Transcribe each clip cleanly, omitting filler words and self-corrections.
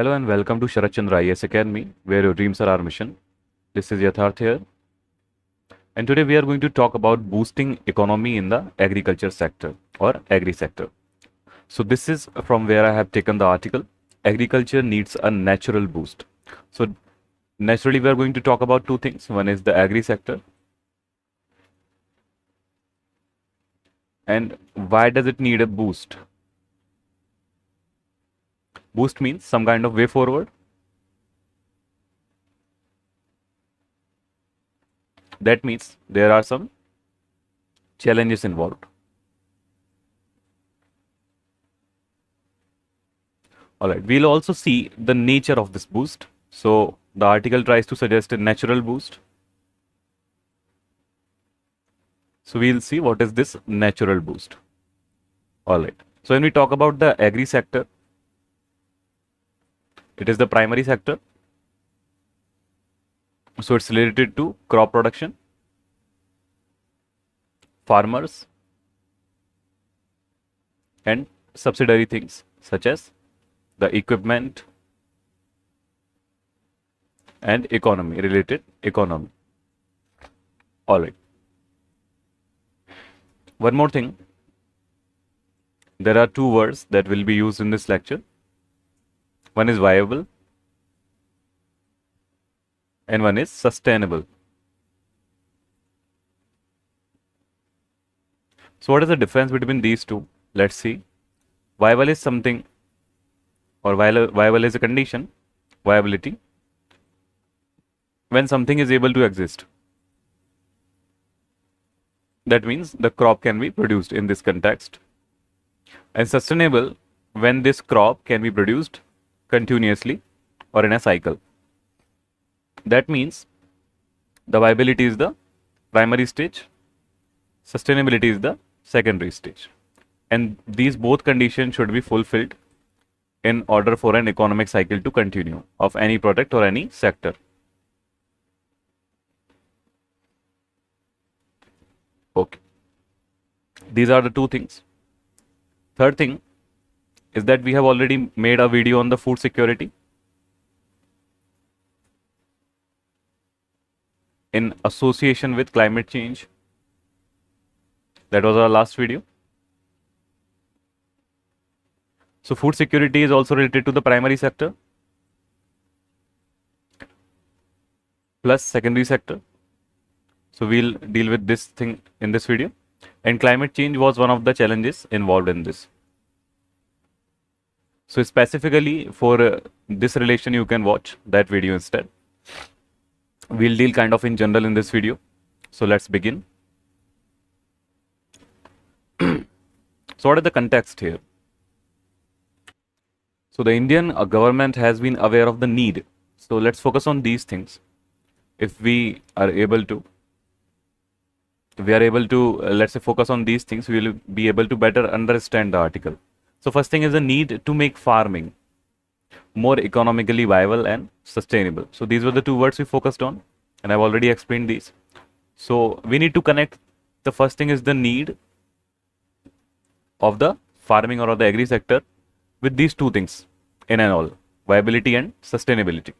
Hello and welcome to Sarat Chandra IAS Academy, where your dreams are our mission. This is Yatharth here, and today we are going to talk about boosting economy in the agriculture sector or agri sector. So this is from where I have taken the article. Agriculture needs a natural boost. So naturally we are going to talk about two things. One is the agri sector, and why does it need a boost? Boost means some kind of way forward. That means there are some challenges involved. Alright, we'll also see the nature of this boost. So the article tries to suggest a natural boost. So we'll see what is this natural boost. Alright, so when we talk about the agri sector, it is the primary sector. So it's related to crop production, farmers, and subsidiary things such as the equipment and economy, related economy. Alright. One more thing. There are two words that will be used in this lecture. One is viable and one is sustainable. So what is the difference between these two? Let's see. Viable is something, or viable is a condition, viability, when something is able to exist. That means the crop can be produced in this context. And sustainable, when this crop can be produced continuously or in a cycle. That means the viability is the primary stage, sustainability is the secondary stage. And these both conditions should be fulfilled in order for an economic cycle to continue of any product or any sector. Okay. These are the two things. Third thing is that we have already made a video on the food security in association with climate change. That was our last video. So food security is also related to the primary sector plus secondary sector. So we'll deal with this thing in this video. And climate change was one of the challenges involved in this. So specifically for this relation, you can watch that video instead. We'll deal kind of in general in this video. So let's begin. So what is the context here? So the Indian government has been aware of the need. So let's focus on these things. If we are able to, let's say, focus on these things, we will be able to better understand the article. So first thing is the need to make farming more economically viable and sustainable. So these were the two words we focused on, and I've already explained these. So we need to connect. The first thing is the need of the farming or of the agri sector with these two things in and all, viability and sustainability.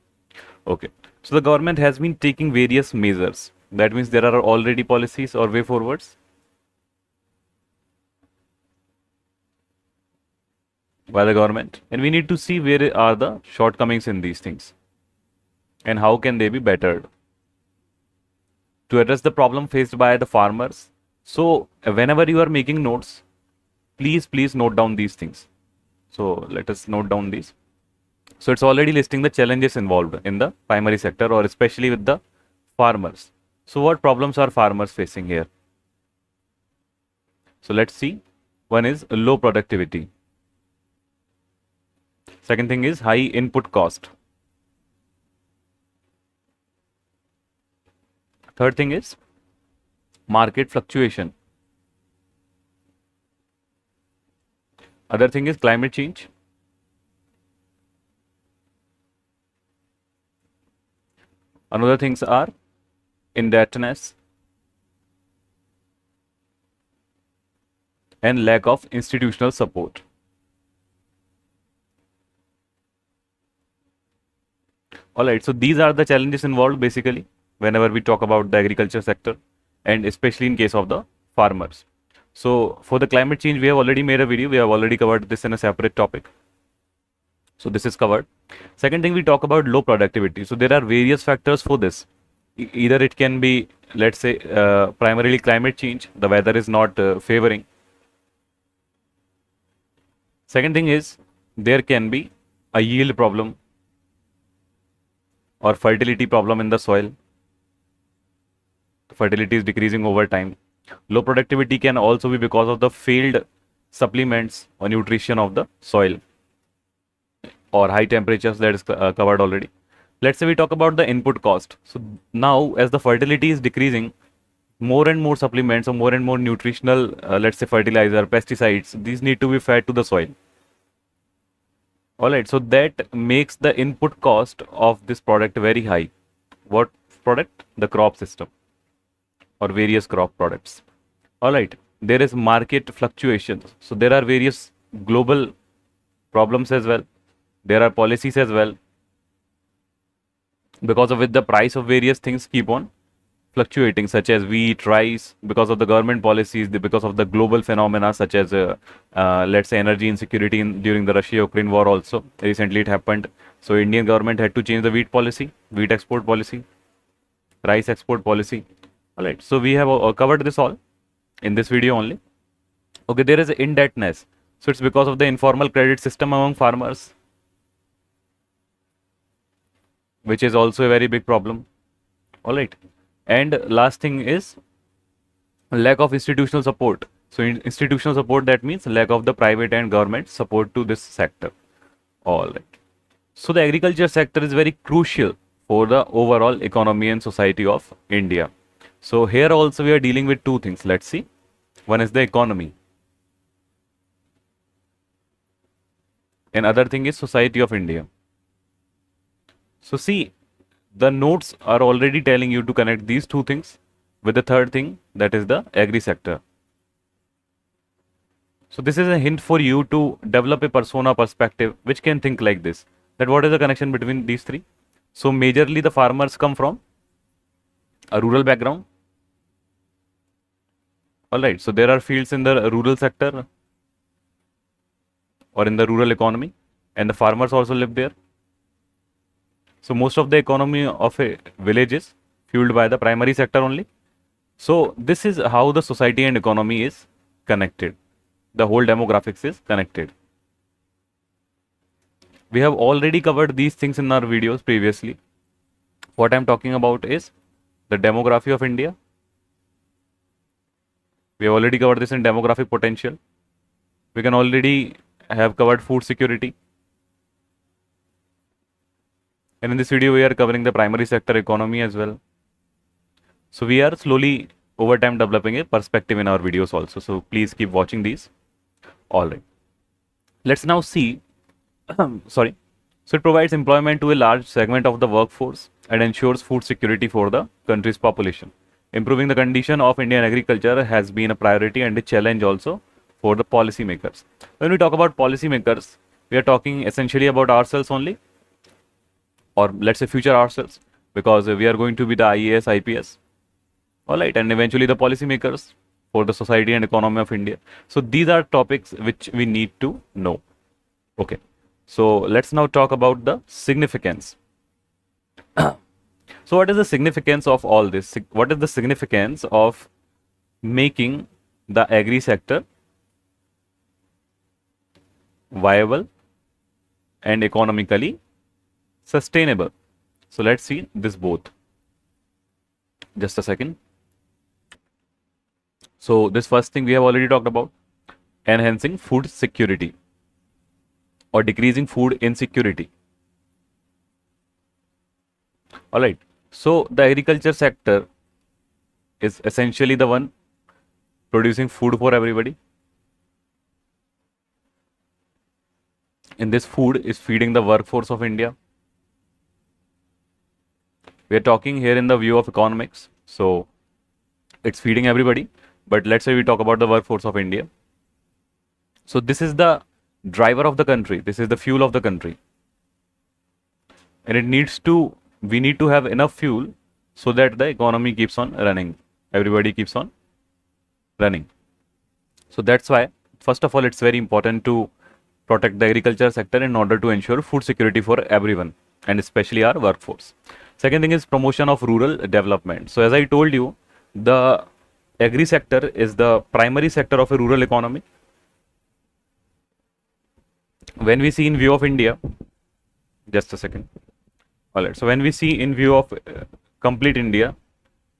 Okay. So the government has been taking various measures. That means there are already policies or way forwards by the government, and we need to see where are the shortcomings in these things and how can they be bettered to address the problem faced by the farmers. So whenever you are making notes, please note down these things. So let us note down these. So it's already listing the challenges involved in the primary sector or especially with the farmers. So what problems are farmers facing here? So let's see. One is low productivity. Second thing is high input cost. Third thing is market fluctuation. Other thing is climate change. Another things are indebtedness and lack of institutional support. All right, so these are the challenges involved basically whenever we talk about the agriculture sector, and especially in case of the farmers. So for the climate change, we have already made a video. We have already covered this in a separate topic. So this is covered. Second thing, we talk about low productivity. So there are various factors for this. Either it can be, let's say, primarily climate change. The weather is not favoring. Second thing is there can be a yield problem or fertility problem in the soil. Fertility is decreasing over time. Low productivity can also be because of the failed supplements or nutrition of the soil, or high temperatures, that is covered already. Let's say we talk about the input cost. So now as the fertility is decreasing, more and more supplements or more and more nutritional, let's say fertilizer, pesticides, these need to be fed to the soil. All right, so that makes the input cost of this product very high. What product? The crop system or various crop products. All right, there is market fluctuations. So there are various global problems as well. There are policies as well, because of which the price of various things keep on fluctuating, such as wheat, rice, because of the government policies, because of the global phenomena such as, let's say, energy insecurity during the Russia-Ukraine war also. Recently it happened. So Indian government had to change the wheat policy, wheat export policy, rice export policy. All right, so we have covered this all in this video only. Okay, there is indebtedness. So it's because of the informal credit system among farmers, which is also a very big problem. All right, and last thing is lack of institutional support. So institutional support, that means lack of the private and government support to this sector. All right, so the agriculture sector is very crucial for the overall economy and society of India. So here also we are dealing with two things. Let's see. One is the economy, and other thing is society of India. So see, the notes are already telling you to connect these two things with the third thing, that is the agri sector. So this is a hint for you to develop a persona perspective which can think like this, that what is the connection between these three. So majorly the farmers come from a rural background. All right, so there are fields in the rural sector or in the rural economy, and the farmers also live there. So most of the economy of a village is fueled by the primary sector only. So this is how the society and economy is connected. The whole demographics is connected. We have already covered these things in our videos previously. What I'm talking about is the demography of India. We have already covered this in demographic potential. We can already have covered food security. And in this video, we are covering the primary sector economy as well. So we are slowly over time developing a perspective in our videos also. So please keep watching these. All right. Let's now see. Sorry. So it provides employment to a large segment of the workforce and ensures food security for the country's population. Improving the condition of Indian agriculture has been a priority and a challenge also for the policymakers. When we talk about policymakers, we are talking essentially about ourselves only, or let's say future ourselves, because we are going to be the IAS, IPS. All right, and eventually the policymakers for the society and economy of India. So these are topics which we need to know. Okay, so let's now talk about the significance. So what is the significance of all this? What is the significance of making the agri sector viable and economically sustainable? So let's see this both. Just a second. So this first thing we have already talked about, enhancing food security or decreasing food insecurity. All right. So the agriculture sector is essentially the one producing food for everybody. And this food is feeding the workforce of India. We are talking here in the view of economics. So it's feeding everybody. But let's say we talk about the workforce of India. So this is the driver of the country. This is the fuel of the country. and we need to have enough fuel so that the economy keeps on running. Everybody keeps on running. So that's why, first of all, it's very important to protect the agriculture sector in order to ensure food security for everyone and especially our workforce. Second thing is promotion of rural development. So as I told you, the agri sector is the primary sector of a rural economy. When we see in view of India, just a second. All right. So when we see in view of complete India,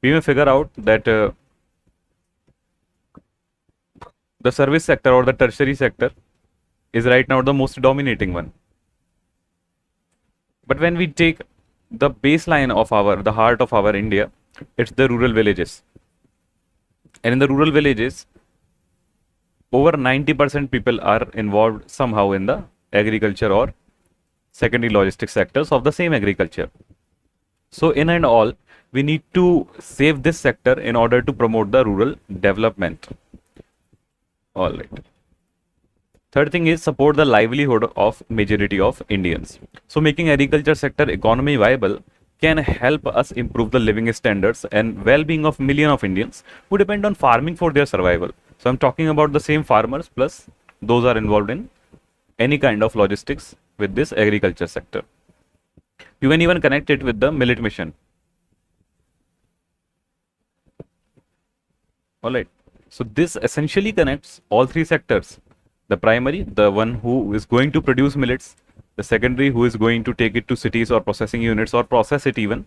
we may figure out that the service sector or the tertiary sector is right now the most dominating one. But when we take the baseline of the heart of our India, it's the rural villages. And in the rural villages, over 90% people are involved somehow in the agriculture or secondary logistics sectors of the same agriculture. So in and all, we need to save this sector in order to promote the rural development. All right. Third thing is support the livelihood of majority of Indians. So making agriculture sector economy viable can help us improve the living standards and well-being of millions of Indians who depend on farming for their survival. So I'm talking about the same farmers plus those are involved in any kind of logistics with this agriculture sector. You can even connect it with the millet mission. All right. So this essentially connects all three sectors. The primary, the one who is going to produce millets, the secondary who is going to take it to cities or processing units or process it even,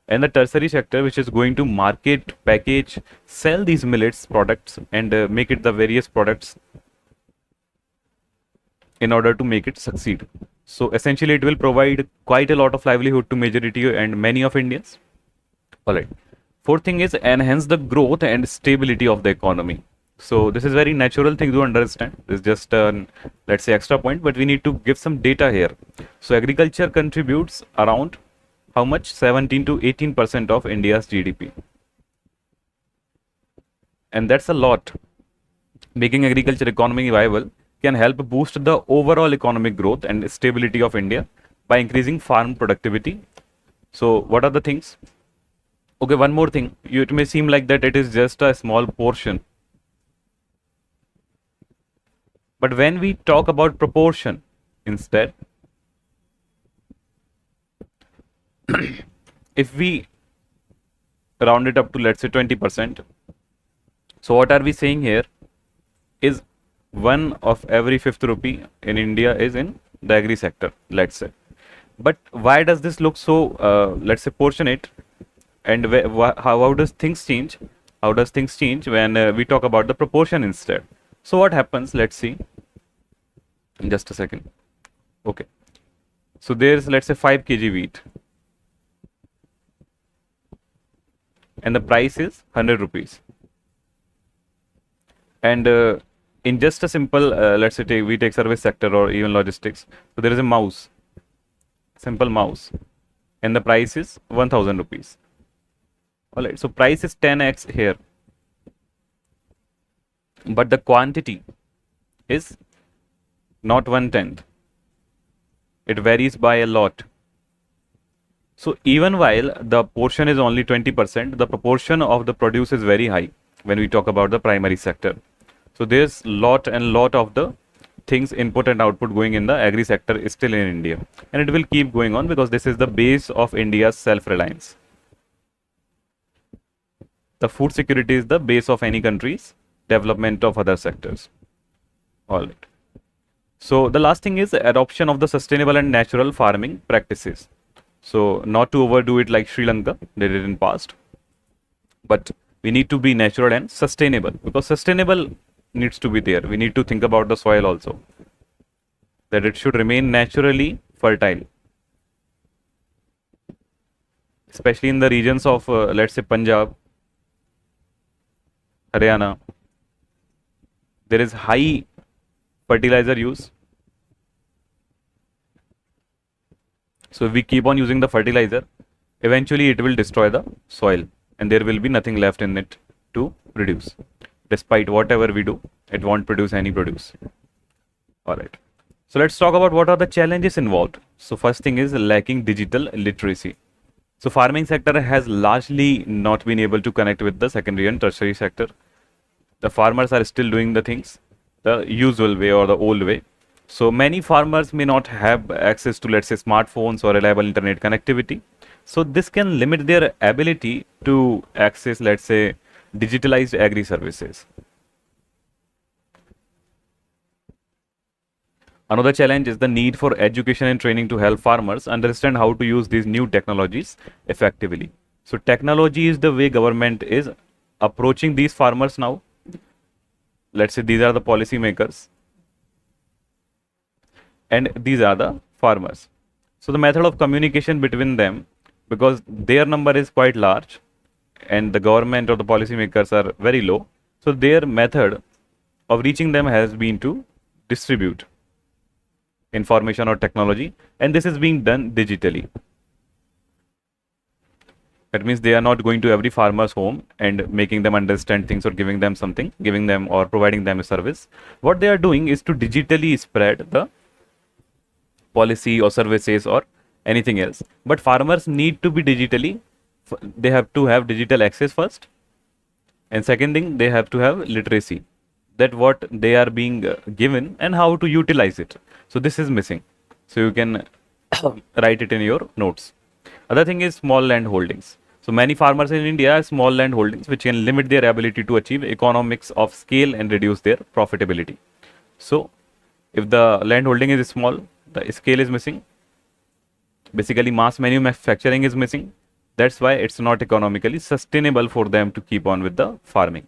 and the tertiary sector which is going to market, package, sell these millets products and make it the various products in order to make it succeed. So essentially it will provide quite a lot of livelihood to majority and many of Indians. All right. Fourth thing is enhance the growth and stability of the economy. So this is very natural thing to understand. This is just let's say extra point, but we need to give some data here. So agriculture contributes around how much? 17 to 18% of India's GDP. And that's a lot. Making agriculture economy viable can help boost the overall economic growth and stability of India by increasing farm productivity. So what are the things? Okay, one more thing. It may seem like that it is just a small portion. But when we talk about proportion instead, if we round it up to let's say 20%, so what are we saying here is 1 of every 5th rupee in India is in the agri sector, let's say. But why does this look so, let's say, portionate? And how does things change? How does things change when we talk about the proportion instead? So what happens? Let's see. Just a second. Okay. So there's let's say 5 kg wheat. And the price is 100 rupees. And in just a simple, let's say we take service sector or even logistics. So there is a mouse. Simple mouse. And the price is 1000 rupees. Alright, so price is 10x here. But the quantity is not 1/10. It varies by a lot. So even while the portion is only 20%, the proportion of the produce is very high when we talk about the primary sector. So there's lot of the things input and output going in the agri sector is still in India. And it will keep going on because this is the base of India's self-reliance. The food security is the base of any country's development of other sectors. All right. So the last thing is adoption of the sustainable and natural farming practices. So not to overdo it like Sri Lanka they did in past, but we need to be natural and sustainable because sustainable needs to be there. We need to think about the soil also, that it should remain naturally fertile, especially in the regions of let's say Punjab, Haryana. There is high fertilizer use. So if we keep on using the fertilizer, eventually it will destroy the soil and there will be nothing left in it to produce. Despite whatever we do, it won't produce any produce. All right. So let's talk about what are the challenges involved. So first thing is lacking digital literacy. So farming sector has largely not been able to connect with the secondary and tertiary sector. The farmers are still doing the things the usual way or the old way. So many farmers may not have access to, let's say, smartphones or reliable internet connectivity. So this can limit their ability to access, let's say, digitalized agri services. Another challenge is the need for education and training to help farmers understand how to use these new technologies effectively. So technology is the way government is approaching these farmers now. Let's say these are the policy makers and these are the farmers. So the method of communication between them, because their number is quite large and the government or the policy makers are very low, so their method of reaching them has been to distribute information or technology, and this is being done digitally. That means they are not going to every farmer's home and making them understand things or giving them something, giving them or providing them a service. What they are doing is to digitally spread the policy or services or anything else. But farmers need to be digitally, they have to have digital access first. And second thing, they have to have literacy, that what they are being given and how to utilize it. So this is missing. So you can write it in your notes. Other thing is small land holdings. So many farmers in India have small land holdings which can limit their ability to achieve economics of scale and reduce their profitability. So if the land holding is small, the scale is missing. Basically mass manufacturing is missing. That's why it's not economically sustainable for them to keep on with the farming.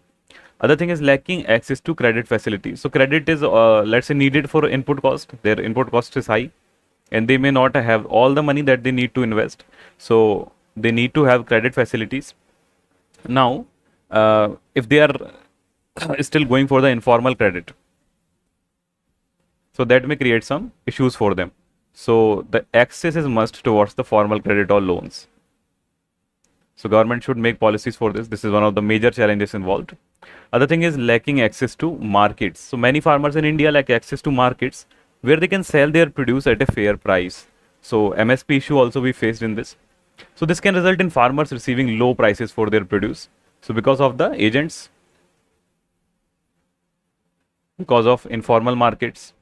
Other thing is lacking access to credit facilities. So credit is, let's say, needed for input cost. Their input cost is high and they may not have all the money that they need to invest. So they need to have credit facilities. Now, if they are still going for the informal credit, so that may create some issues for them. So the access is must towards the formal credit or loans. So government should make policies for this. This is one of the major challenges involved. Other thing is lacking access to markets. So many farmers in India lack access to markets where they can sell their produce at a fair price. So MSP issue also we faced in this. So this can result in farmers receiving low prices for their produce. So because of the agents, because of informal markets.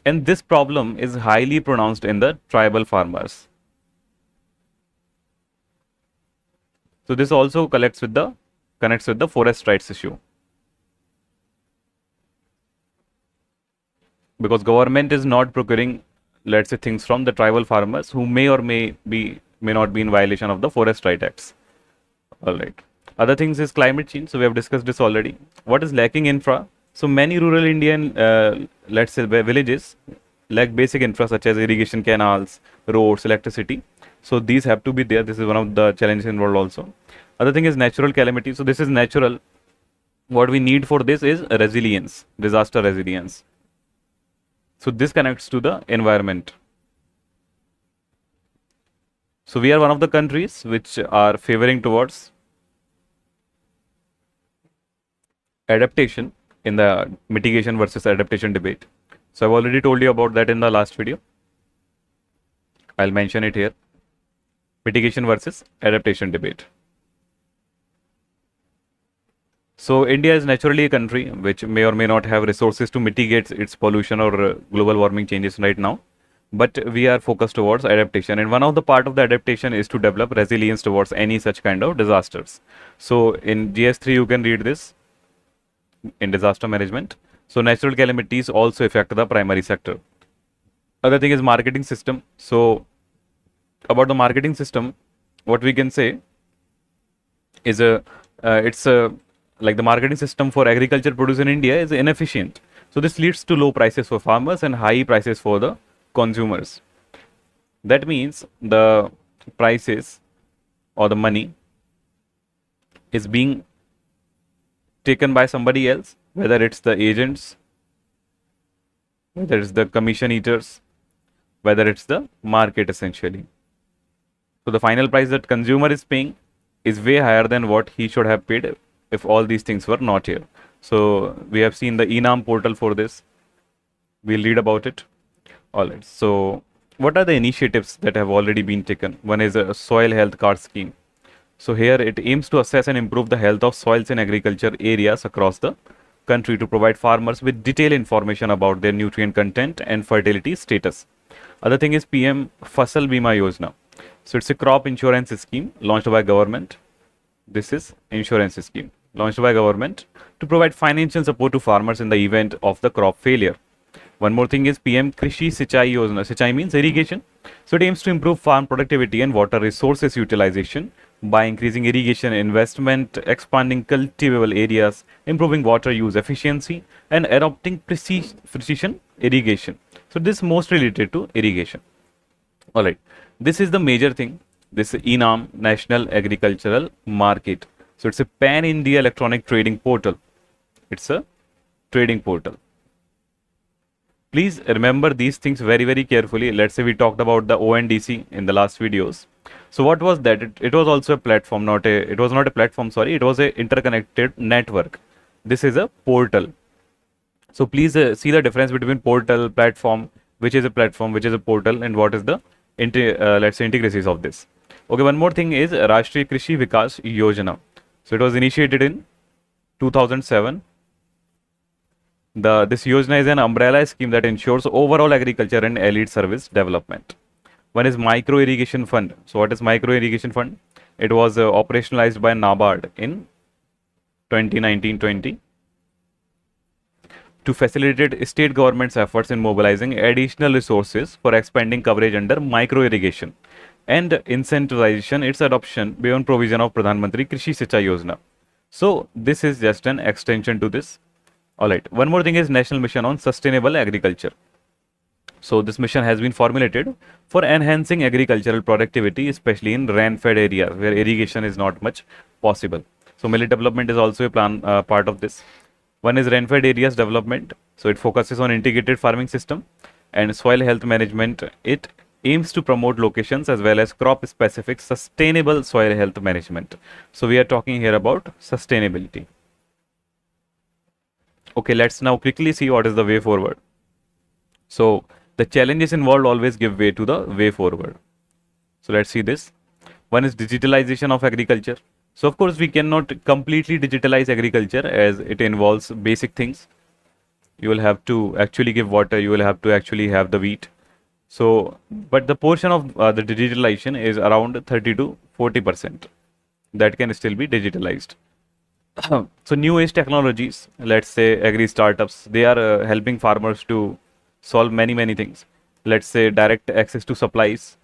And this problem is highly pronounced in the tribal farmers. So this also connects with the forest rights issue. Because government is not procuring, let's say, things from the tribal farmers who may or may not be in violation of the Forest Right Acts. All right. Other things is climate change. So we have discussed this already. What is lacking infra? So many rural Indian, let's say, villages lack basic infra such as irrigation canals, roads, electricity. So these have to be there. This is one of the challenges involved also. Other thing is natural calamity. So this is natural. What we need for this is resilience, disaster resilience. So this connects to the environment. So we are one of the countries which are favoring towards adaptation in the mitigation versus adaptation debate. So I've already told you about that in the last video. I'll mention it here. Mitigation versus adaptation debate. So India is naturally a country which may or may not have resources to mitigate its pollution or global warming changes right now. But we are focused towards adaptation. And one of the part of the adaptation is to develop resilience towards any such kind of disasters. So in GS3, you can read this in disaster management. So natural calamities also affect the primary sector. Other thing is marketing system. So about the marketing system, what we can say is like the marketing system for agriculture produce in India is inefficient. So this leads to low prices for farmers and high prices for the consumers. That means the prices or the money is being taken by somebody else, whether it's the agents, whether it's the commission eaters, whether it's the market essentially. So the final price that consumer is paying is way higher than what he should have paid if all these things were not here. So we have seen the Enam portal for this. We'll read about it. All right. So, what are the initiatives that have already been taken? One is a soil health card scheme. So here it aims to assess and improve the health of soils in agriculture areas across the country to provide farmers with detailed information about their nutrient content and fertility status. Other thing is PM Fasal Bima Yojana. So it's a crop insurance scheme launched by government. This is insurance scheme launched by government to provide financial support to farmers in the event of the crop failure. One more thing is PM Krishi Sichai Yojana. Sichai means irrigation. So it aims to improve farm productivity and water resources utilization by increasing irrigation investment, expanding cultivable areas, improving water use efficiency, and adopting precision irrigation. So this is most related to irrigation. All right. This is the major thing. This is ENAM, National Agricultural Market. So it's a pan-India electronic trading portal. It's a trading portal. Please remember these things very, very carefully. Let's say we talked about the ONDC in the last videos. So what was that? It was also a platform, it was not a platform, sorry. It was a interconnected network. This is a portal. So please see the difference between portal, platform, which is a platform, which is a portal, and what is the, let's say, intricacies of this. Okay, one more thing is Rashtriya Krishi Vikas Yojana. So it was initiated in 2007. This Yojana is an umbrella scheme that ensures overall agriculture and allied service development. One is Micro Irrigation Fund. So what is Micro Irrigation Fund? It was operationalized by NABARD in 2019-20 to facilitate state government's efforts in mobilizing additional resources for expanding coverage under micro irrigation and incentivization its adoption beyond provision of Pradhan Mantri Krishi Sichai Yojana. So this is just an extension to this. Alright, one more thing is National Mission on Sustainable Agriculture. So this mission has been formulated for enhancing agricultural productivity, especially in rain-fed areas where irrigation is not much possible. So millet development is also a part of this. One is rain-fed areas development. So it focuses on integrated farming system and soil health management. It aims to promote locations as well as crop-specific sustainable soil health management. So we are talking here about sustainability. Okay, let's now quickly see what is the way forward. So the challenges involved always give way to the way forward. So let's see this. One is digitalization of agriculture. So of course we cannot completely digitalize agriculture as it involves basic things. You will have to actually give water, you will have to actually have the wheat. So, but the portion of the digitalization is around 30 to 40%. That can still be digitalized. So new age technologies, let's say agri startups, they are helping farmers to solve many things. Let's say direct access to supplies,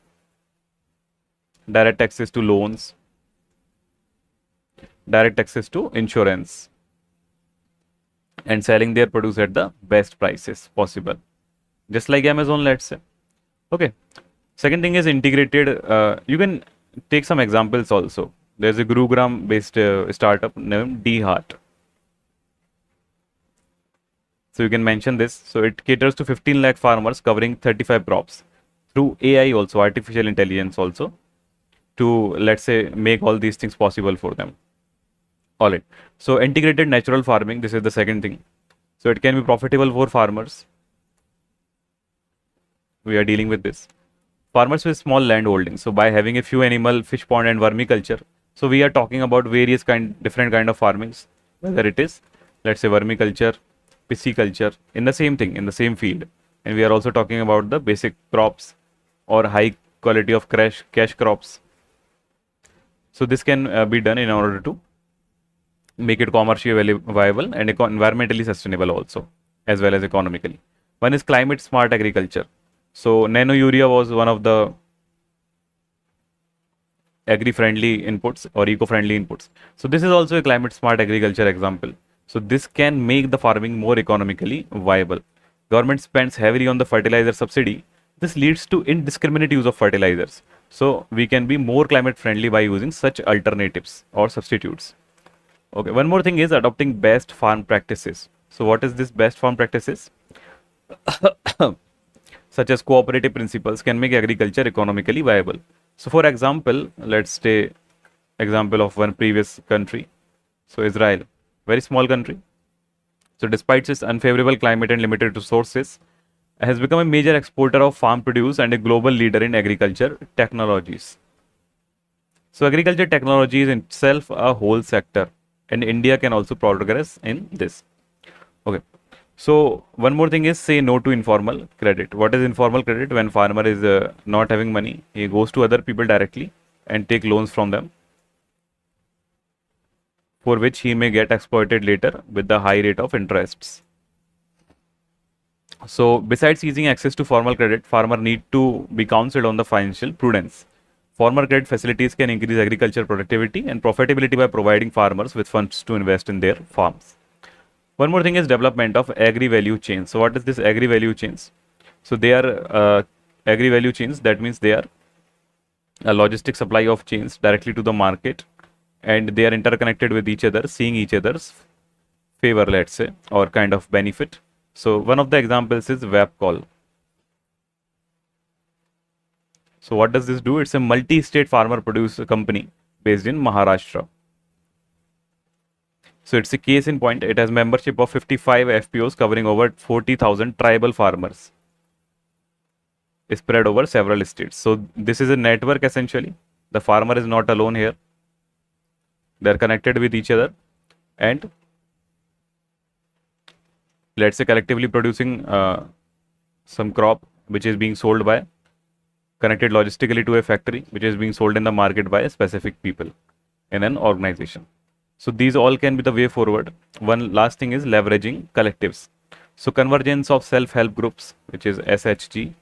direct access to loans, direct access to insurance, and selling their produce at the best prices possible, just like Amazon, let's say. Okay, second thing is integrated. You can take some examples also. There's a Gurugram based startup named DHeart. So you can mention this. So it caters to 15 lakh farmers covering 35 crops through AI also, artificial intelligence also, to, let's say, make all these things possible for them. All right. So integrated natural farming, this is the second thing. So it can be profitable for farmers. We are dealing with this. Farmers with small land holdings. So by having a few animal, fish pond and vermiculture. So we are talking about various different kind of farmings, whether it is, let's say, vermiculture, pisciculture, in the same thing, in the same field. And we are also talking about the basic crops or high quality of cash crops. So this can be done in order to make it commercially viable and environmentally sustainable also, as well as economically. One is climate smart agriculture. So nano urea was one of the agri-friendly inputs or eco-friendly inputs. So this is also a climate smart agriculture example. So this can make the farming more economically viable. Government spends heavily on the fertilizer subsidy. This leads to indiscriminate use of fertilizers. So we can be more climate friendly by using such alternatives or substitutes. Okay, one more thing is adopting best farm practices. So what is this best farm practices? Such as cooperative principles can make agriculture economically viable. So for example, let's take example of one previous country. So Israel, very small country. So despite its unfavorable climate and limited resources, has become a major exporter of farm produce and a global leader in agriculture technologies. So agriculture technology is itself a whole sector, and India can also progress in this. Okay. So one more thing is say no to informal credit. What is informal credit? When farmer is not having money, he goes to other people directly and take loans from them, for which he may get exploited later with the high rate of interests. So besides easing access to formal credit, farmer need to be counseled on the financial prudence. Formal credit facilities can increase agriculture productivity and profitability by providing farmers with funds to invest in their farms. One more thing is development of agri-value chains. So what is this agri-value chains? So they are agri-value chains. That means they are a logistic supply of chains directly to the market, and they are interconnected with each other, seeing each other's favor, let's say, or kind of benefit. So one of the examples is Webcall. So what does this do? It's a multi-state farmer producer company based in Maharashtra. So it's a case in point. It has membership of 55 FPOs covering over 40,000 tribal farmers spread over several states. So this is a network essentially. The farmer is not alone here. They're connected with each other and let's say collectively producing some crop which is being sold by, connected logistically to a factory which is being sold in the market by specific people in an organization. So these all can be the way forward. One last thing is leveraging collectives. So convergence of self-help groups, which is SHG.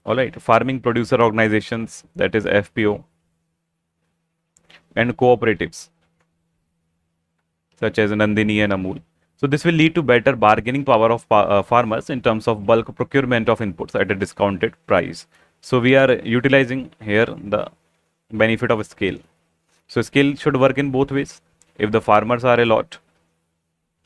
All right, farming producer organizations, that is FPO, and cooperatives such as Nandini and Amul. So this will lead to better bargaining power of farmers in terms of bulk procurement of inputs at a discounted price. So we are utilizing here the benefit of scale. So scale should work in both ways. If the farmers are a lot,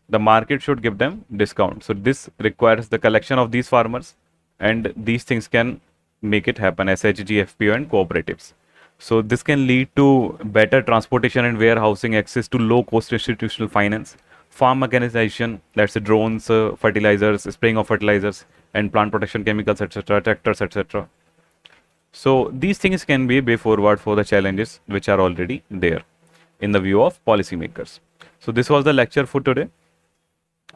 the market should give them discount. So this requires the collection of these farmers, and these things can make it happen, SHG, FPO and cooperatives. So this can lead to better transportation and warehousing, access to low cost institutional finance, farm mechanization, that's drones, fertilizers, spraying of fertilizers and plant protection chemicals, etc., tractors, etc. So these things can be way forward for the challenges which are already there in the view of policymakers. So this was the lecture for today.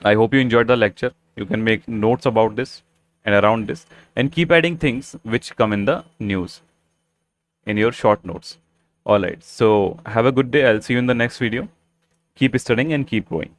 I hope you enjoyed the lecture. You can make notes about this and around this and keep adding things which come in the news in your short notes. All right. So have a good day. I'll see you in the next video. Keep studying and keep going.